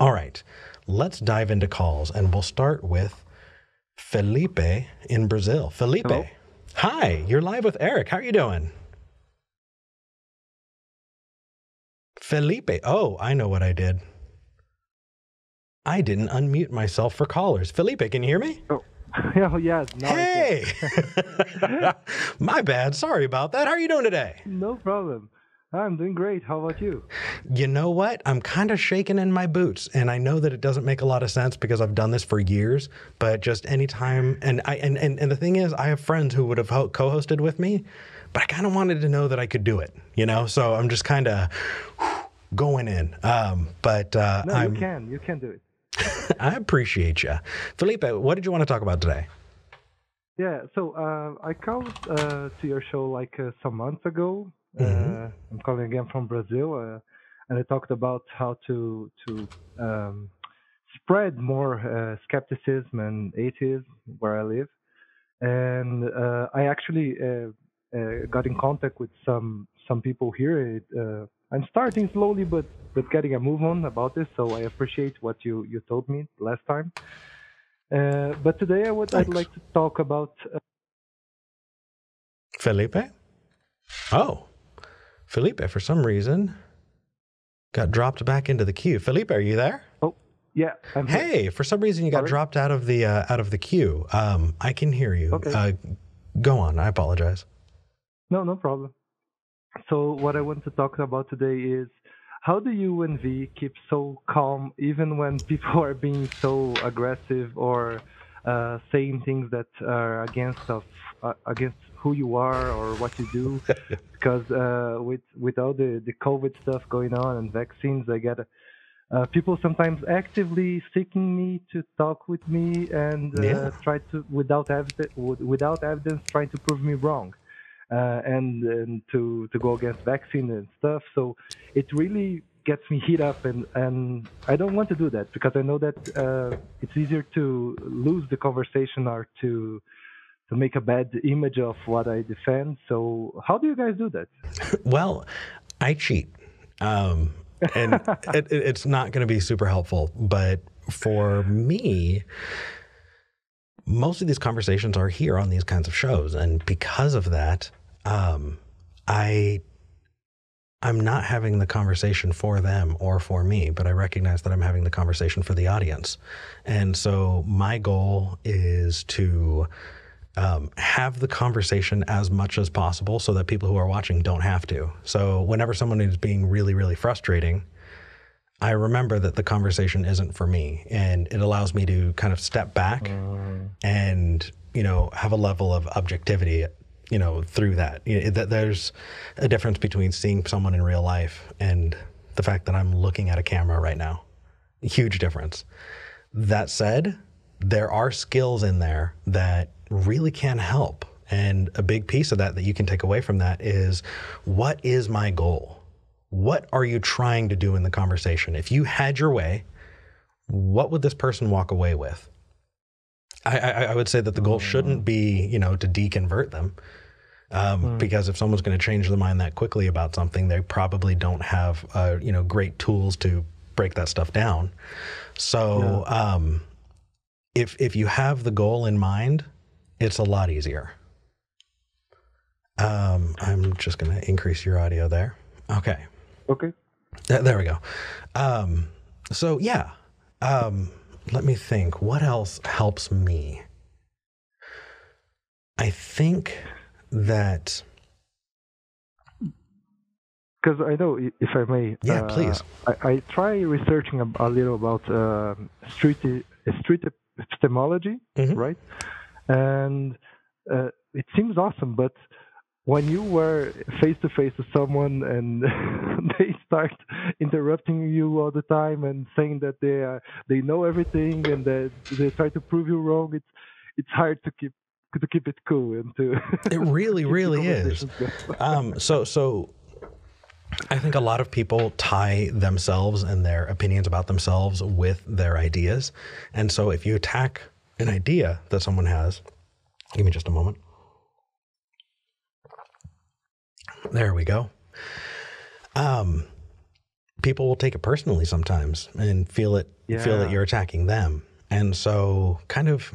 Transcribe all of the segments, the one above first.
All right, let's dive into calls, and we'll start with Felipe in Brazil. Felipe, Hello. hi, you're live with Eric. How are you doing? Felipe, oh, I know what I did. I didn't unmute myself for callers. Felipe, can you hear me? Oh, yeah, yes. Now Hey, I can. my bad. Sorry about that. How are you doing today? No problem. I'm doing great. How about you? You know what? I'm kind of shaking in my boots, and I know that it doesn't make a lot of sense because I've done this for years. But just anytime, and the thing is, I have friends who would have co-hosted with me, but I kind of wanted to know that I could do it, you know. So I'm just kind of going in. No, you can. You can do it. I appreciate you, Felipe. What did you want to talk about today? Yeah. So I called to your show like some months ago. Mm-hmm. I'm calling again from Brazil, and I talked about how to spread more skepticism and atheism where I live. And I actually got in contact with some people here. I'm starting slowly, but getting a move on about this. So I appreciate what you told me last time. But today I'd Thanks. like to talk about. Felipe? Oh, Felipe, for some reason, got dropped back into the queue. Felipe, are you there? Oh, yeah, I'm here. Hey, for some reason you got Alright. dropped out of the queue. I can hear you. Okay. Go on. I apologize. No problem. So what I want to talk about today is how do you and V keep so calm even when people are being so aggressive or saying things that are against who you are or what you do? Because with all the COVID stuff going on and vaccines, I get people sometimes actively seeking me to talk with me and Yeah. try to without evidence trying to prove me wrong. And to go against vaccine and stuff. So it really gets me heat up, and I don't want to do that because I know that it's easier to lose the conversation or to make a bad image of what I defend. So how do you guys do that? Well, I cheat. And it's not going to be super helpful. But for me, most of these conversations are here on these kinds of shows. And because of that, I'm not having the conversation for them or for me, but I recognize that I'm having the conversation for the audience. And so my goal is to have the conversation as much as possible so that people who are watching don't have to. So whenever someone is being really, really frustrating, I remember that the conversation isn't for me, and it allows me to kind of step back and, have a level of objectivity, through that. There's a difference between seeing someone in real life and the fact that I'm looking at a camera right now. A huge difference. That said, there are skills in there that really can help. And a big piece of that you can take away from that is, what is my goal? What are you trying to do in the conversation? If you had your way, what would this person walk away with? I would say that the goal shouldn't be, to deconvert them. Because if someone's going to change their mind that quickly about something, they probably don't have, great tools to break that stuff down. So if you have the goal in mind, it's a lot easier. I'm just going to increase your audio there. Okay. Okay. There we go. So yeah, let me think. What else helps me? I think that... Because I know, if I may, Yeah, please. I try researching a little about street epistemology, right? And it seems awesome, but when you were face to face with someone and they start interrupting you all the time and saying that they know everything and that they try to prove you wrong, it's hard to keep it cool and to. It really, really is. So I think a lot of people tie themselves and their opinions about themselves with their ideas. And so if you attack an idea that someone has, give me just a moment. There we go. people will take it personally sometimes and feel that you're attacking them. And so kind of,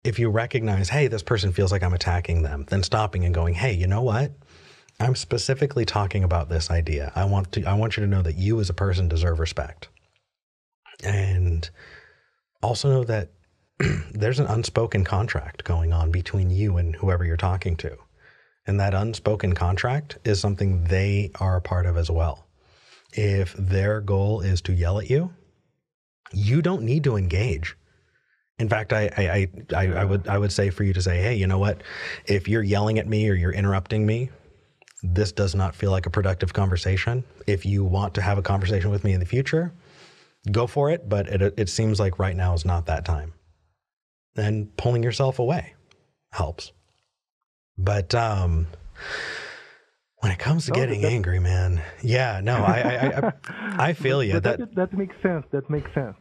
if you recognize, hey, this person feels like I'm attacking them, then stopping and going, hey, you know what? I'm specifically talking about this idea. I want you to know that you as a person deserve respect. And also know that there's an unspoken contract going on between you and whoever you're talking to. And that unspoken contract is something they are a part of as well. If their goal is to yell at you, you don't need to engage. In fact, I would say for you to say, hey, you know what? If you're yelling at me or you're interrupting me, this does not feel like a productive conversation. If you want to have a conversation with me in the future, go for it. But it seems like right now is not that time. And pulling yourself away helps. But when it comes to getting angry, man, yeah, no, I feel you. That makes sense. That makes sense.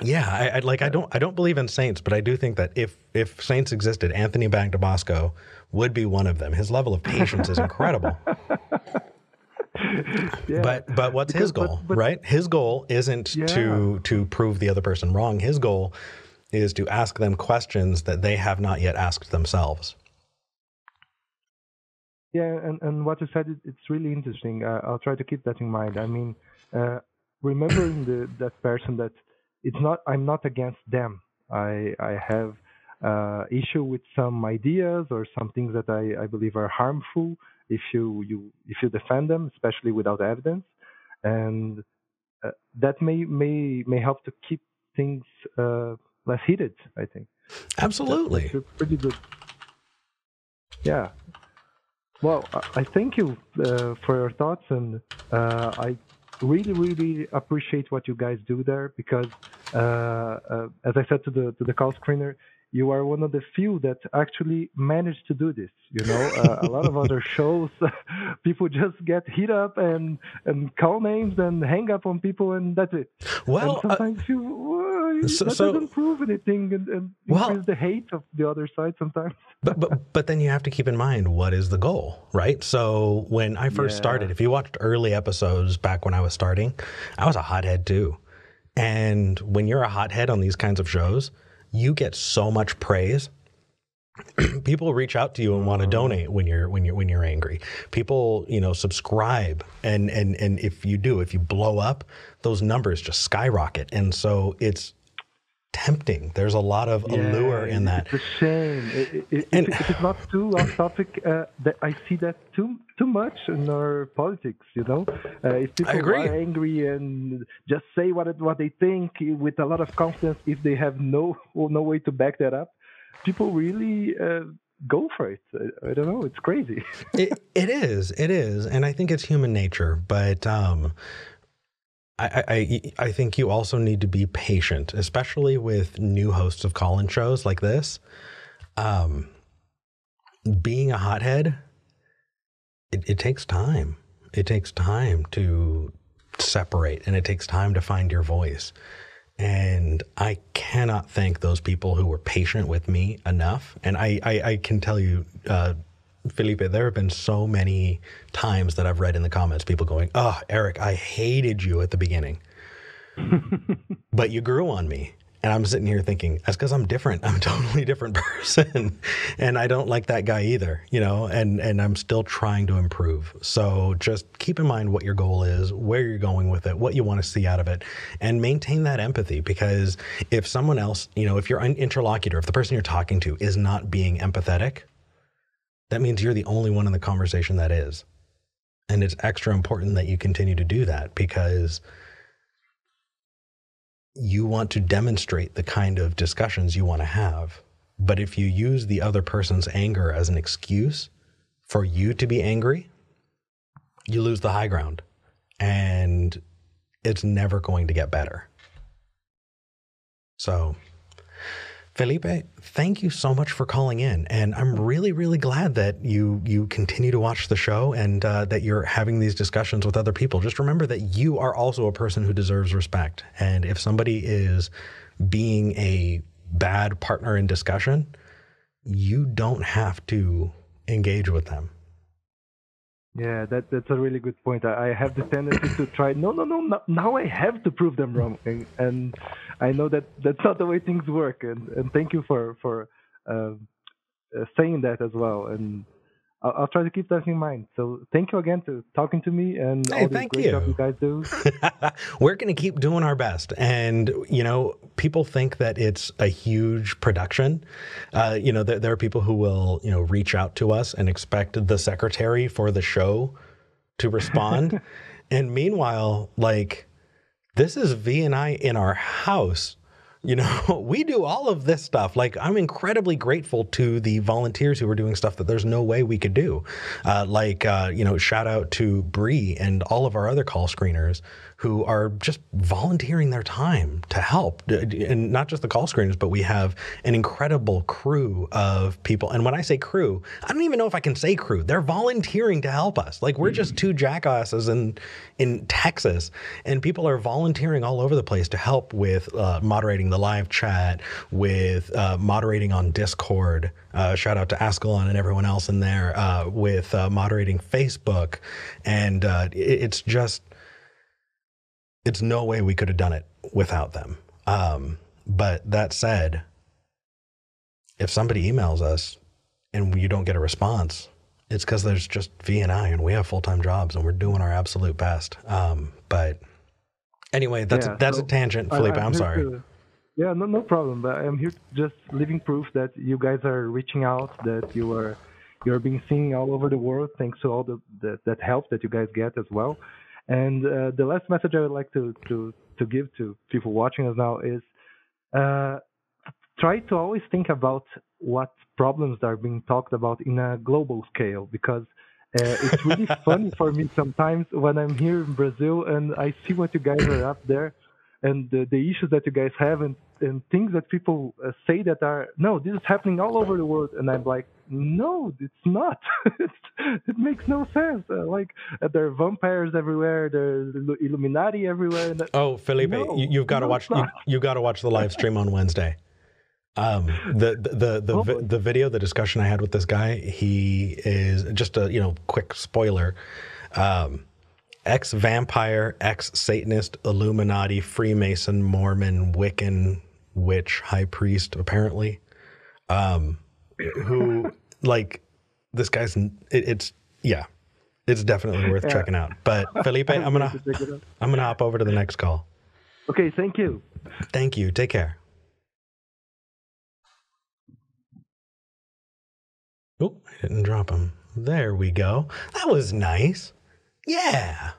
Yeah, I don't believe in saints, but I do think that if saints existed, Anthony Bagdabasco would be one of them. His level of patience is incredible. Yeah. But what's his goal, right? His goal isn't to prove the other person wrong. His goal is to ask them questions that they have not yet asked themselves. Yeah, and what you said, it's really interesting. I'll try to keep that in mind. I mean, remembering that person that I'm not against them. I have issue with some ideas or some things that I believe are harmful if you defend them, especially without evidence, and that may help to keep things less heated, I think. Absolutely. That's pretty good. Yeah. Well, I thank you for your thoughts, and I really, really appreciate what you guys do there because, as I said to the call screener, you are one of the few that actually managed to do this. You know, a lot of other shows, people just get hit up and call names and hang up on people, and that's it. Well, and sometimes that doesn't prove anything, and increase the hate of the other side sometimes. but then you have to keep in mind, what is the goal, right? So when I first started, if you watched early episodes back when I was starting, I was a hothead too. And when you're a hothead on these kinds of shows, you get so much praise. People reach out to you and want to donate when you're angry. People, subscribe, and if you blow up, those numbers just skyrocket. And so it's tempting. There's a lot of allure in that. It's a shame. If it's not too off topic, that I see that too much in our politics. If people are angry and just say what they think with a lot of confidence, if they have no way to back that up, people really go for it. I don't know. It's crazy. It is, and I think it's human nature, but. I think you also need to be patient, especially with new hosts of call-in shows like this. Being a hothead, it takes time. It takes time to separate, and it takes time to find your voice. And I cannot thank those people who were patient with me enough. And I can tell you, Felipe, there have been so many times that I've read in the comments, people going, "Oh, Eric, I hated you at the beginning, but you grew on me." And I'm sitting here thinking, that's because I'm different. I'm a totally different person. And I don't like that guy either, and I'm still trying to improve. So just keep in mind what your goal is, where you're going with it, what you want to see out of it, and maintain that empathy. Because if someone else, if your interlocutor, if the person you're talking to is not being empathetic, that means you're the only one in the conversation that is. And it's extra important that you continue to do that because you want to demonstrate the kind of discussions you want to have. But if you use the other person's anger as an excuse for you to be angry, you lose the high ground. And it's never going to get better. So, Felipe, thank you so much for calling in. And I'm really, really glad that you continue to watch the show and that you're having these discussions with other people. Just remember that you are also a person who deserves respect. And if somebody is being a bad partner in discussion, you don't have to engage with them. Yeah, that's a really good point. I have the tendency to try. No, no, no, no. Now I have to prove them wrong, and I know that that's not the way things work. And thank you for uh, saying that as well. And I'll try to keep that in mind. So thank you again for talking to me and Hey, all the thank great job you you. guys do. We're going to keep doing our best. And, people think that it's a huge production. There are people who will, reach out to us and expect the secretary for the show to respond. And meanwhile, like, this is V and I in our house. We do all of this stuff. Like, I'm incredibly grateful to the volunteers who are doing stuff that there's no way we could do. Shout out to Bree and all of our other call screeners who are just volunteering their time to help. And not just the call screeners, but we have an incredible crew of people. And when I say crew, I don't even know if I can say crew. They're volunteering to help us. Like, we're just two jackasses in Texas, and people are volunteering all over the place to help with moderating the live chat, with moderating on Discord. Shout out to Ascalon and everyone else in there, with moderating Facebook. And it's no way we could have done it without them. But that said, if somebody emails us and you don't get a response, it's because there's just V and we have full-time jobs and we're doing our absolute best. But anyway, that's a tangent, Felipe. I'm sorry. Yeah, no problem. But I'm here just living proof that you guys are reaching out, that you're being seen all over the world, thanks to all that help that you guys get as well. And the last message I would like to give to people watching us now is try to always think about what problems are being talked about in a global scale, because it's really funny for me sometimes when I'm here in Brazil and I see what you guys are up there and the issues that you guys have and things that people say that are, no, this is happening all over the world. And I'm like, no, it's not. It makes no sense. There are vampires everywhere. There's Illuminati everywhere. Oh, Felipe, no, you've got to watch. You got to watch the live stream on Wednesday. The video, the discussion I had with this guy, he is just a quick spoiler. Ex-vampire, ex-Satanist, Illuminati, Freemason, Mormon, Wiccan, witch, high priest, apparently. Who like this guy's? It's definitely worth checking out. But Felipe, I'm gonna hop over to the next call. Okay, thank you. Thank you. Take care. Oh, I didn't drop him. There we go. That was nice. Yeah.